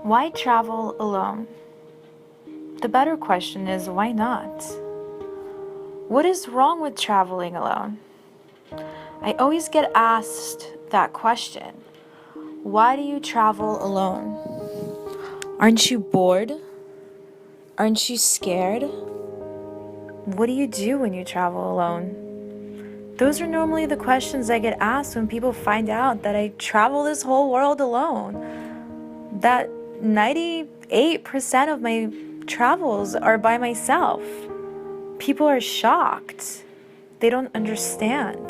Why travel alone? The better question is, why not? What is wrong with traveling alone? I always get asked that question. Why do you travel alone? Aren't you bored? Aren't you scared? What do you do when you travel alone? Those are normally the questions I get asked when people find out that I travel this whole world alone. That 98% of my travels are by myself. People are shocked. They don't understand.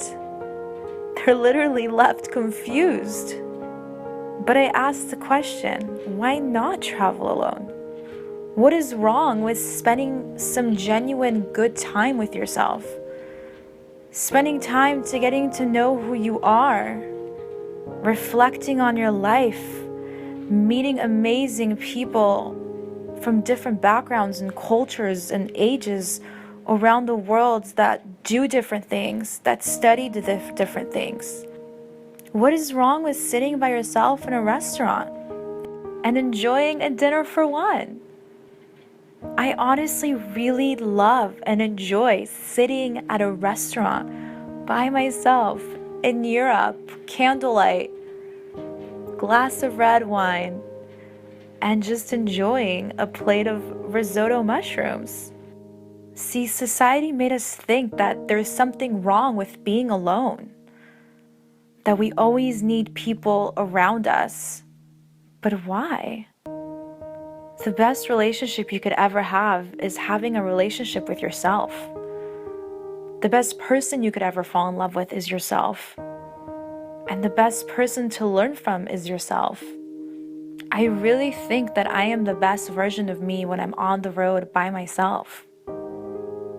They're literally left confused. But I ask the question, why not travel alone? What is wrong with spending some genuine good time with yourself? Spending time to getting to know who you are, reflecting on your life, meeting amazing people from different backgrounds and cultures and ages around the world that do different things, that study the different things. What is wrong with sitting by yourself in a restaurant and enjoying a dinner for one? I honestly really love and enjoy sitting at a restaurant by myself in Europe, candlelight, glass of red wine, and just enjoying a plate of risotto mushrooms. See, society made us think that there's something wrong with being alone, that we always need people around us. But why? The best relationship you could ever have is having a relationship with yourself. The best person you could ever fall in love with is yourself. And the best person to learn from is yourself. I really think that I am the best version of me when I'm on the road by myself.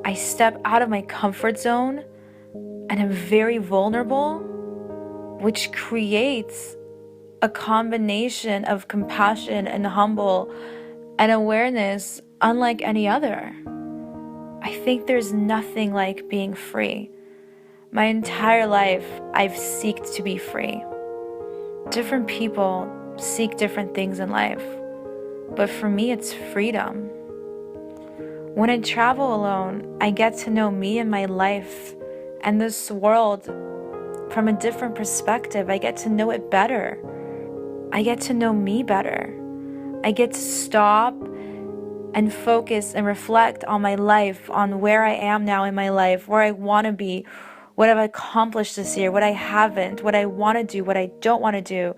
I step out of my comfort zone and am very vulnerable, which creates a combination of compassion and humble and awareness unlike any other. I think there's nothing like being free. My entire life, I've sought to be free. Different people seek different things in life, but for me, it's freedom. When I travel alone, I get to know me and my life and this world from a different perspective. I get to know it better. I get to know me better. I get to stop and focus and reflect on my life, on where I am now in my life, where I want to be, what I've accomplished this year, what I haven't, what I want to do, what I don't want to do,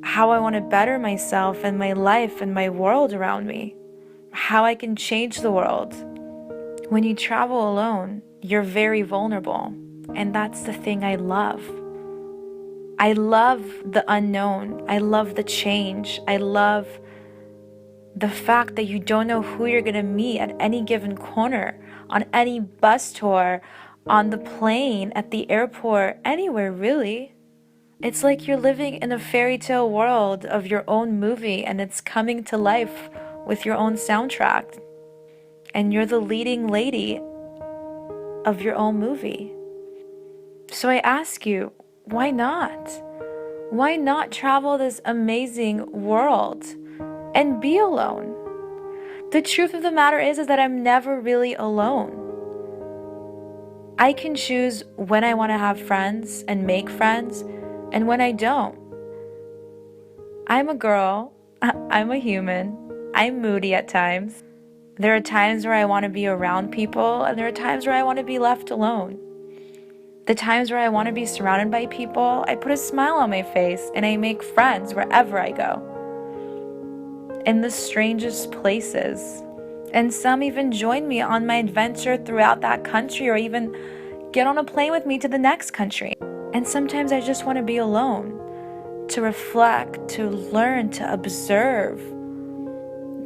how I want to better myself and my life and my world around me, how I can change the world. When you travel alone, you're very vulnerable, and that's the thing I love. I love the unknown. I love the change. I love the fact that you don't know who you're going to meet at any given corner, on any bus tour, on the plane, at the airport, anywhere really. It's like you're living in a fairy tale world of your own movie, and it's coming to life with your own soundtrack. And you're the leading lady of your own movie. So I ask you, why not? Why not travel this amazing world and be alone? The truth of the matter is that I'm never really alone. I can choose when I want to have friends and make friends and when I don't. I'm a girl. I'm a human. I'm moody at times. There are times where I want to be around people, and there are times where I want to be left alone. The times where I want to be surrounded by people, I put a smile on my face and I make friends wherever I go. In the strangest places. And some even join me on my adventure throughout that country, or even get on a plane with me to the next country. And sometimes I just want to be alone, to reflect, to learn, to observe,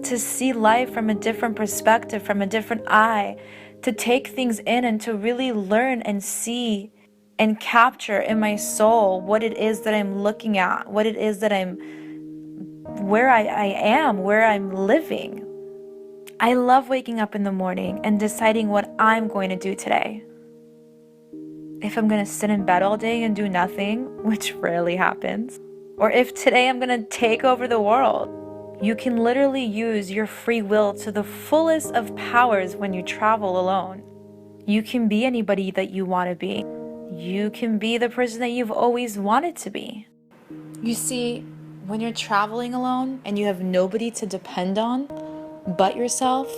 to see life from a different perspective, from a different eye, to take things in and to really learn and see and capture in my soul what it is that I'm looking at, what it is that where I am, where I'm living. I love waking up in the morning and deciding what I'm going to do today. If I'm going to sit in bed all day and do nothing, which rarely happens, or if today I'm going to take over the world. You can literally use your free will to the fullest of powers when you travel alone. You can be anybody that you want to be. You can be the person that you've always wanted to be. You see, when you're traveling alone and you have nobody to depend on but yourself,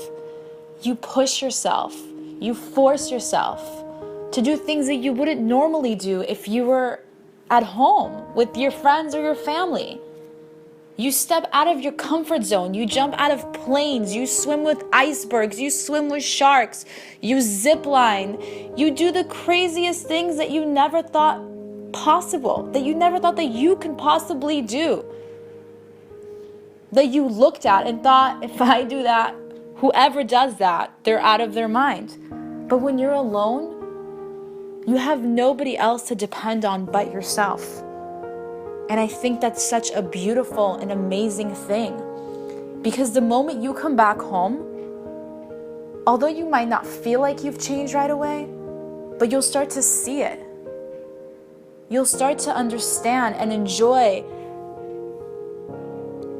you push yourself, you force yourself to do things that you wouldn't normally do if you were at home with your friends or your family. You step out of your comfort zone, you jump out of planes, you swim with icebergs, you swim with sharks, you zip line, you do the craziest things that you never thought possible, that you never thought that you could possibly do. That you looked at and thought, if I do that, whoever does that, they're out of their mind. But when you're alone, you have nobody else to depend on but yourself. And I think that's such a beautiful and amazing thing. Because the moment you come back home, although you might not feel like you've changed right away, but you'll start to see it. You'll start to understand and enjoy.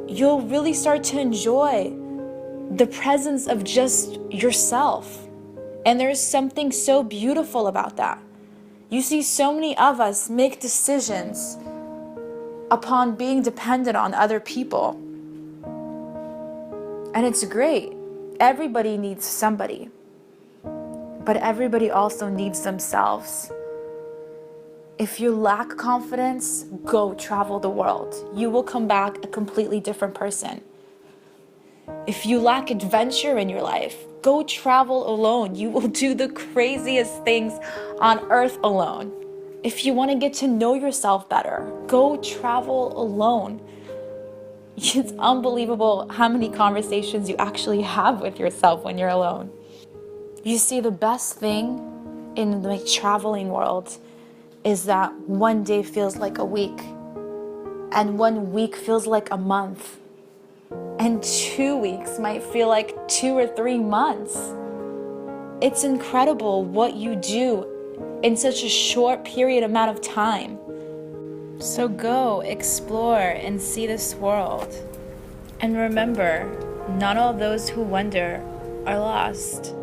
You'll really start to enjoy the presence of just yourself. And there's something so beautiful about that. You see so many of us make decisions upon being dependent on other people. And it's great. Everybody needs somebody. But everybody also needs themselves. If you lack confidence, go travel the world. You will come back a completely different person. If you lack adventure in your life, go travel alone. You will do the craziest things on earth alone. If you want to get to know yourself better, go travel alone. It's unbelievable how many conversations you actually have with yourself when you're alone. You see, the best thing in the traveling world is that one day feels like a week, and 1 week feels like a month, and 2 weeks might feel like 2 or 3 months. It's incredible what you do in such a short period amount of time. So go explore and see this world. And remember, not all those who wonder are lost.